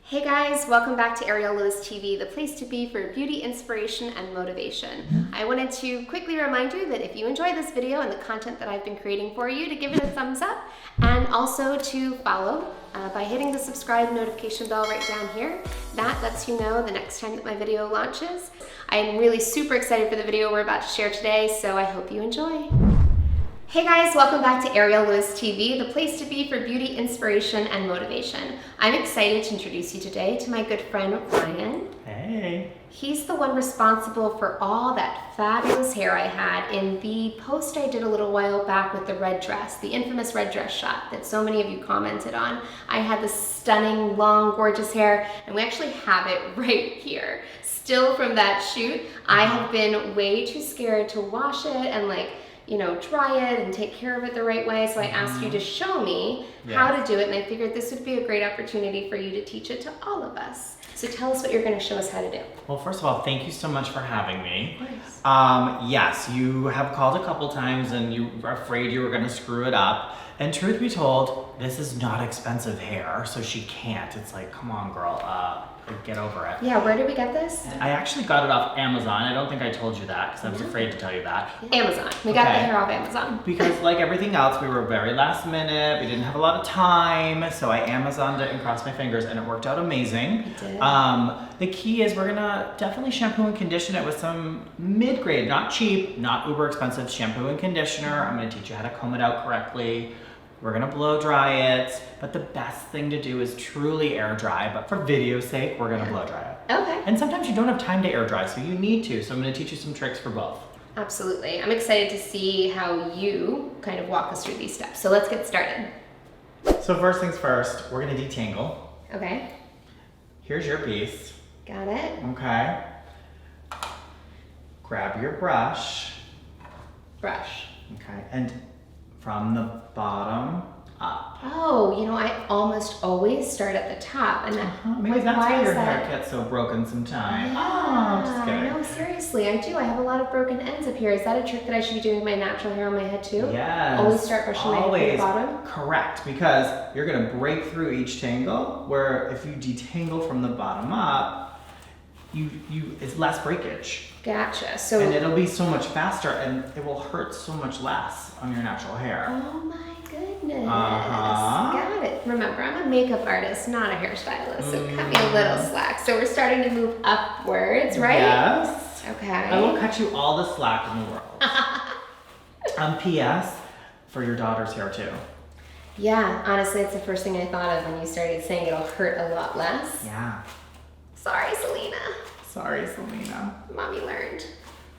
Hey guys, welcome back to Ariel Lewis TV, the place to be for beauty inspiration and motivation. I wanted to quickly remind you that if you enjoy this video and the content that I've been creating for you, to give it a thumbs up and also to follow by hitting the subscribe notification bell right down here. That lets you know the next time that my video launches. I am really super excited for the video we're about to share today, so I hope you enjoy. Hey guys, welcome back to Ariel Lewis TV, the place to be for beauty inspiration and motivation. I'm excited to introduce you today to my good friend Ryan. Hey. He's the one responsible for all that fabulous hair I had in the post I did a little while back with the red dress, the infamous red dress shot that so many of you commented on. I had this stunning, long, gorgeous hair, and we actually have it right here. Still from that shoot. I have been way too scared to wash it and dry it and take care of it the right way. So I asked you to show me how to do it, and I figured this would be a great opportunity for you to teach it to all of us. So tell us what you're going to show us how to do. Well, first of all, thank you so much for having me. Of course. Yes, you have called a couple times and you were afraid you were going to screw it up. And truth be told, this is not expensive hair, so she can't. It's like, come on, girl, get over it. Yeah, where did we get this? I actually got it off Amazon. I don't think I told you that because I was afraid to tell you that. Amazon. We got the hair off Amazon. Because like everything else, we were very last minute. We didn't have a lot of time, so I Amazoned it and crossed my fingers, and it worked out amazing. It did. The key is we're gonna definitely shampoo and condition it with some mid-grade, not cheap, not uber expensive shampoo and conditioner. I'm gonna teach you how to comb it out correctly. We're gonna blow dry it, but the best thing to do is truly air dry, but for video's sake, we're gonna blow dry it. Okay. And sometimes you don't have time to air dry, so you need to, so I'm gonna teach you some tricks for both. Absolutely. I'm excited to see how you kind of walk us through these steps. So let's get started. So first things first, we're gonna detangle. Okay. Here's your piece. Got it. Okay. Grab your brush. Brush. Okay, and from the bottom up. Oh, I almost always start at the top, and Maybe that's why why is your that? hair gets so broken sometimes. Yeah, Oh, just kidding. no, seriously, I do. I have a lot of broken ends up here. Is that a trick that I should be doing with my natural hair on my head too? Yes. Always start brushing my hair from the bottom? Correct, because you're gonna break through each tangle, where if you detangle from the bottom up, it's less breakage. Gotcha. So. And it'll be so much faster, and it will hurt so much less on your natural hair. Oh my goodness. Uh-huh. Got it. Remember, I'm a makeup artist, not a hairstylist, so cut me a little slack. So we're starting to move upwards, right? Yes. Okay. I will cut you all the slack in the world. P.S. for your daughter's hair too. Yeah, honestly, it's the first thing I thought of when you started saying it'll hurt a lot less. Yeah. Sorry, Selena. Sorry, Selena. Mommy learned.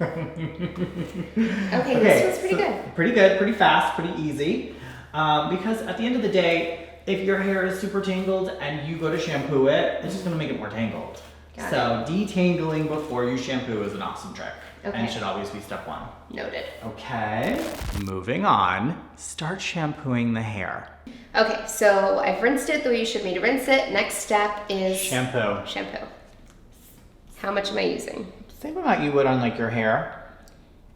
Okay, this one's pretty good. Pretty good, pretty fast, pretty easy. Because at the end of the day, if your hair is super tangled and you go to shampoo it, it's just gonna make it more tangled. Got So detangling before you shampoo is an awesome trick. Okay. And should always be step one. Noted. Okay. Moving on, start shampooing the hair. Okay, so I've rinsed it the way you should me to rinse it. Next step is Shampoo. shampoo. How much am I using? Same amount you would on like your hair.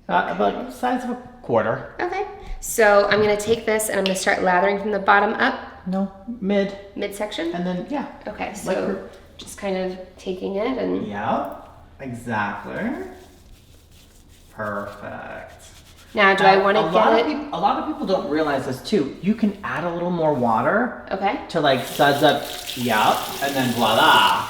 About the size of a quarter. Okay, so I'm gonna take this and I'm gonna start lathering from the bottom up. No, mid. Midsection? And then, yeah. Okay, so just kind of taking it and... Yeah, exactly. Perfect. Now, do I want to get it? A lot of people don't realize this too. You can add a little more water Okay. to like suds up, and then voila.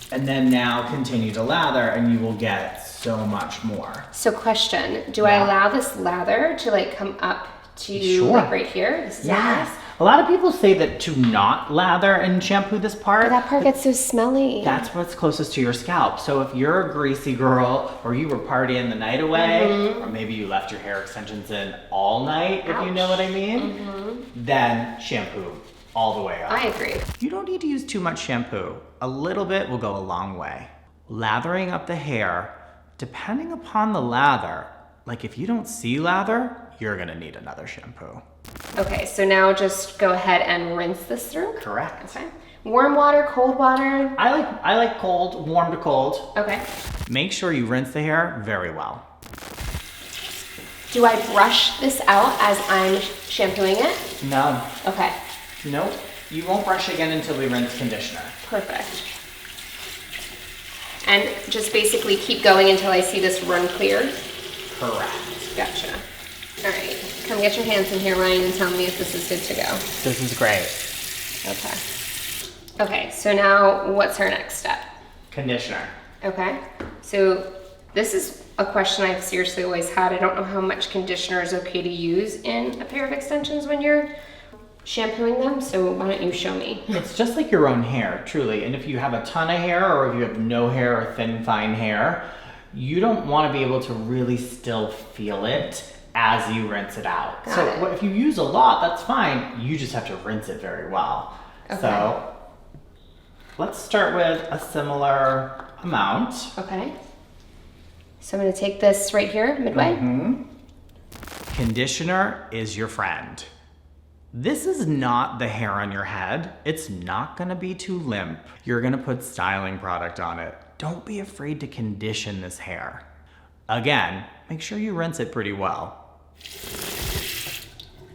And then now continue to lather and you will get so much more. So question, do I allow this lather to like come up to like right here? This is Yes. A lot of people say that to not lather and shampoo this part. But that part gets so smelly. That's what's closest to your scalp. So if you're a greasy girl, or you were partying the night away, or maybe you left your hair extensions in all night, if you know what I mean, then shampoo all the way up. I agree. You don't need to use too much shampoo. A little bit will go a long way. Lathering up the hair, depending upon the lather, like if you don't see lather, you're gonna need another shampoo. Okay, so now just go ahead and rinse this through? Correct. Okay. Warm water, cold water? I like cold, warm to cold. Okay. Make sure you rinse the hair very well. Do I brush this out as I'm shampooing it? No. Okay. Nope. You won't brush again until we rinse conditioner. Perfect. And just basically keep going until I see this run clear? Correct. Gotcha. All right, come get your hands in here, Ryan, and tell me if this is good to go. This is great. Okay. Okay, so now what's our next step? Conditioner. Okay, so this is a question I've seriously always had. I don't know how much conditioner is okay to use in a pair of extensions when you're shampooing them, so why don't you show me? It's just like your own hair, truly. And if you have a ton of hair or if you have no hair or thin, fine hair, you don't want to be able to really still feel it as you rinse it out. Got it. If you use a lot, that's fine. You just have to rinse it very well. Okay. So let's start with a similar amount. Okay. So I'm gonna take this right here, midway. Mm-hmm. Conditioner is your friend. This is not the hair on your head. It's not gonna be too limp. You're gonna put styling product on it. Don't be afraid to condition this hair. Again, make sure you rinse it pretty well.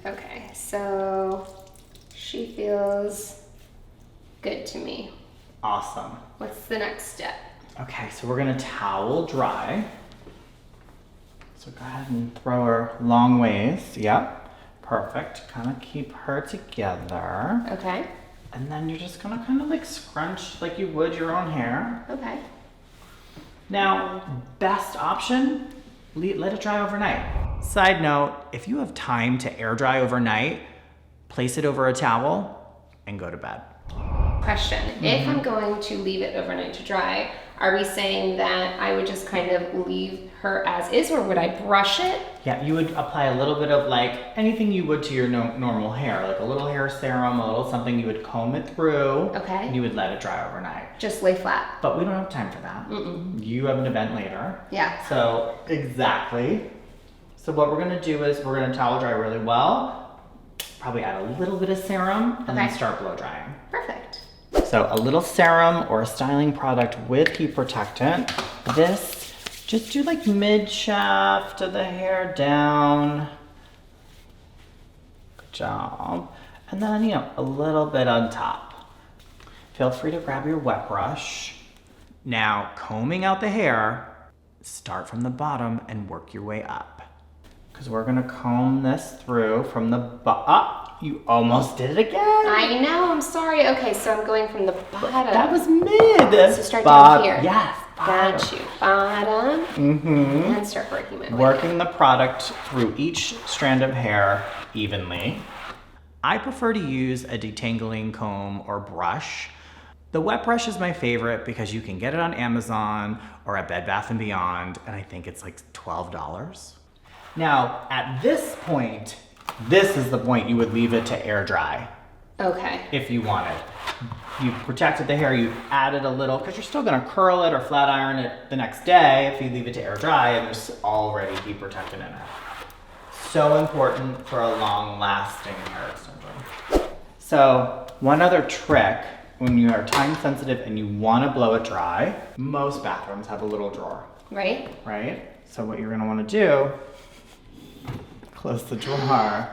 Okay, so she feels good to me. Awesome. What's the next step? Okay, so we're gonna towel dry. So go ahead and throw her long ways. Yep, perfect. Kind of keep her together. Okay. And then you're just gonna kind of like scrunch like you would your own hair. Okay. Now, best option, let it dry overnight. Side note, if you have time to air dry overnight, place it over a towel and go to bed. Question, if I'm going to leave it overnight to dry, are we saying that I would just kind of leave her as is, or would I brush it? Yeah, you would apply a little bit of like anything you would to your normal hair, like a little hair serum, a little something. You would comb it through. Okay. And you would let it dry overnight. Just lay flat. But we don't have time for that. You have an event later. Yeah. So, exactly. So what we're gonna do is we're gonna towel dry really well, probably add a little bit of serum, and then start blow drying. Perfect. So a little serum or a styling product with heat protectant. This, just do like mid shaft of the hair down. Good job. And then, a little bit on top. Feel free to grab your wet brush. Now, combing out the hair, start from the bottom and work your way up. Because we're gonna comb this through from the you almost did it again. I know, I'm sorry. Okay, so I'm going from the bottom. That was mid. So start down here. Yes. Bottom. Got you. Bottom. Mm-hmm. And start working my way. Working the product through each strand of hair evenly. I prefer to use a detangling comb or brush. The wet brush is my favorite because you can get it on Amazon or at Bed Bath & Beyond, and I think it's like $12. Now, at this point, this is the point you would leave it to air dry. Okay. If you wanted. You protected the hair, you added a little, because you're still gonna curl it or flat iron it the next day if you leave it to air dry and there's already heat protectant in it. So important for a long lasting hair extension. So, one other trick, when you are time sensitive and you wanna blow it dry, most bathrooms have a little drawer. Right? Right? So what you're gonna wanna do, close the drawer.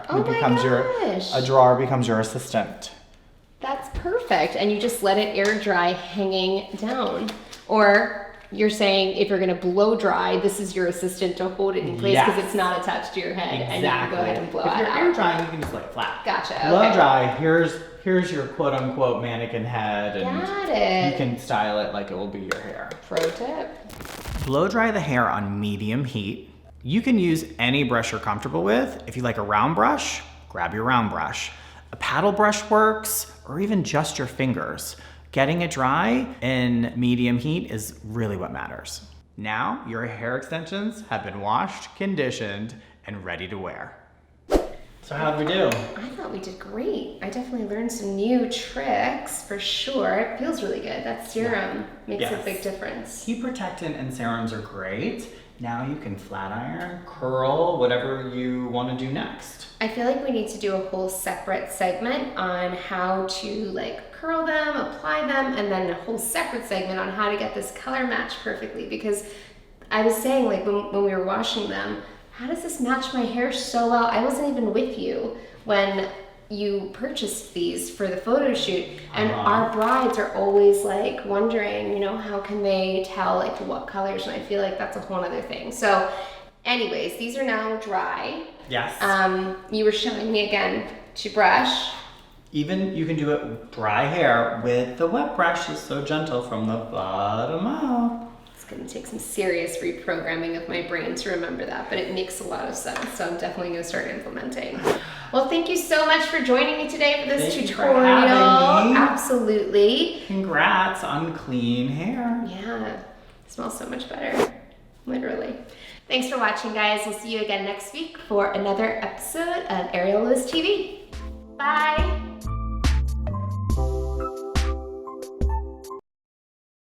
Oh my gosh. A drawer becomes your assistant. That's perfect. And you just let it air dry hanging down. Or you're saying if you're gonna blow dry, this is your assistant to hold it in place because it's not attached to your head. Exactly. And you can go ahead and blow it out. If you're air drying, you can just lay it flat. Gotcha, Blow okay. dry, here's your quote unquote mannequin head, and Got it. you can style it like it will be your hair. Pro tip. Blow dry the hair on medium heat. You can use any brush you're comfortable with. If you like a round brush, grab your round brush. A paddle brush works, or even just your fingers. Getting it dry in medium heat is really what matters. Now, your hair extensions have been washed, conditioned, and ready to wear. So how'd we do? I thought we did great. I definitely learned some new tricks for sure. It feels really good. That serum makes a big difference. Heat protectant and serums are great. Now you can flat iron, curl, whatever you want to do next. I feel like we need to do a whole separate segment on how to curl them, apply them, and then a whole separate segment on how to get this color match perfectly, because I was saying when we were washing them, how does this match my hair so well? I wasn't even with you when you purchased these for the photo shoot, and our brides are always like wondering, you know, how can they tell like what colors, and I feel like that's a whole other thing. So anyways, these are now dry. Yes. You were showing me again to brush. Even you can do it with dry hair with the wet brush. It's so gentle from the bottom up. It's gonna take some serious reprogramming of my brain to remember that, but it makes a lot of sense, so I'm definitely gonna start implementing. Well, thank you so much for joining me today for this tutorial. For having me. Absolutely. Congrats on clean hair. Yeah, it smells so much better, literally. Thanks for watching, guys. We'll see you again next week for another episode of Ariel Lewis TV. Bye.